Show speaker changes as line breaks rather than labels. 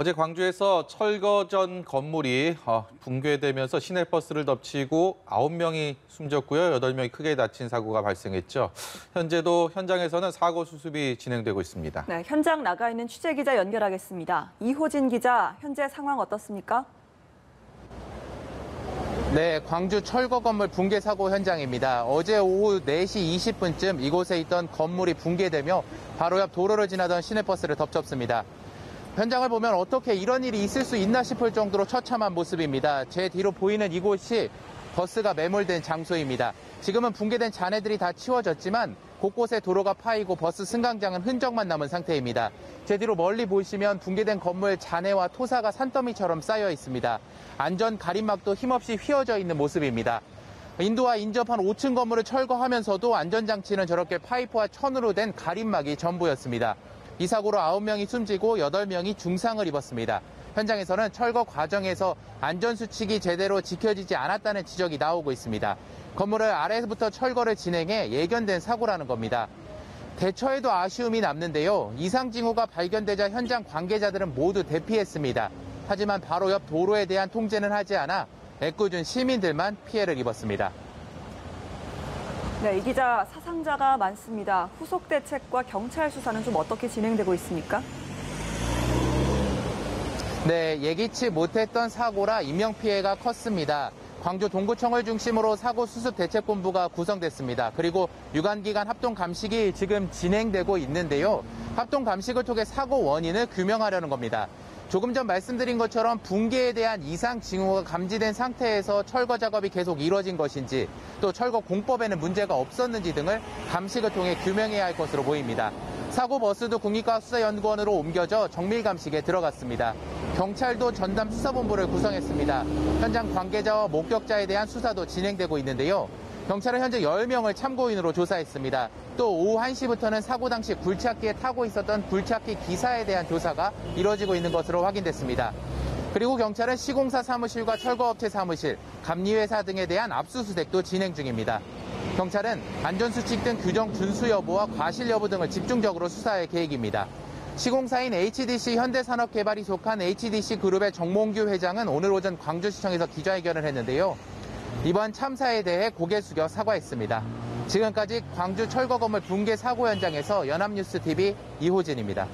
어제 광주에서 철거전 건물이 붕괴되면서 시내버스를 덮치고 9명이 숨졌고요. 8명이 크게 다친 사고가 발생했죠. 현재도 현장에서는 사고 수습이 진행되고 있습니다.
네, 현장 나가 있는 취재기자 연결하겠습니다. 이호진 기자, 현재 상황 어떻습니까?
네, 광주 철거 건물 붕괴 사고 현장입니다. 어제 오후 4시 20분쯤 이곳에 있던 건물이 붕괴되며 바로 옆 도로를 지나던 시내버스를 덮쳤습니다. 현장을 보면 어떻게 이런 일이 있을 수 있나 싶을 정도로 처참한 모습입니다. 제 뒤로 보이는 이곳이 버스가 매몰된 장소입니다. 지금은 붕괴된 잔해들이 다 치워졌지만 곳곳에 도로가 파이고 버스 승강장은 흔적만 남은 상태입니다. 제 뒤로 멀리 보시면 붕괴된 건물 잔해와 토사가 산더미처럼 쌓여 있습니다. 안전 가림막도 힘없이 휘어져 있는 모습입니다. 인도와 인접한 5층 건물을 철거하면서도 안전장치는 저렇게 파이프와 천으로 된 가림막이 전부였습니다. 이 사고로 9명이 숨지고 8명이 중상을 입었습니다. 현장에서는 철거 과정에서 안전수칙이 제대로 지켜지지 않았다는 지적이 나오고 있습니다. 건물을 아래에서부터 철거를 진행해 예견된 사고라는 겁니다. 대처에도 아쉬움이 남는데요. 이상 징후가 발견되자 현장 관계자들은 모두 대피했습니다. 하지만 바로 옆 도로에 대한 통제는 하지 않아 애꿎은 시민들만 피해를 입었습니다.
네, 이 기자, 사상자가 많습니다. 후속 대책과 경찰 수사는 좀 어떻게 진행되고 있습니까?
네, 예기치 못했던 사고라 인명피해가 컸습니다. 광주 동구청을 중심으로 사고수습대책본부가 구성됐습니다. 그리고 유관기관 합동감식이 지금 진행되고 있는데요. 합동감식을 통해 사고 원인을 규명하려는 겁니다. 조금 전 말씀드린 것처럼 붕괴에 대한 이상 징후가 감지된 상태에서 철거 작업이 계속 이뤄진 것인지 또 철거 공법에는 문제가 없었는지 등을 감식을 통해 규명해야 할 것으로 보입니다. 사고 버스도 국립과학수사연구원으로 옮겨져 정밀 감식에 들어갔습니다. 경찰도 전담 수사본부를 구성했습니다. 현장 관계자와 목격자에 대한 수사도 진행되고 있는데요. 경찰은 현재 10명을 참고인으로 조사했습니다. 또 오후 1시부터는 사고 당시 굴착기에 타고 있었던 굴착기 기사에 대한 조사가 이뤄지고 있는 것으로 확인됐습니다. 그리고 경찰은 시공사 사무실과 철거업체 사무실, 감리회사 등에 대한 압수수색도 진행 중입니다. 경찰은 안전수칙 등 규정 준수 여부와 과실 여부 등을 집중적으로 수사할 계획입니다. 시공사인 HDC 현대산업개발이 속한 HDC 그룹의 정몽규 회장은 오늘 오전 광주시청에서 기자회견을 했는데요. 이번 참사에 대해 고개 숙여 사과했습니다. 지금까지 광주 철거 건물 붕괴 사고 현장에서 연합뉴스TV 이호진입니다.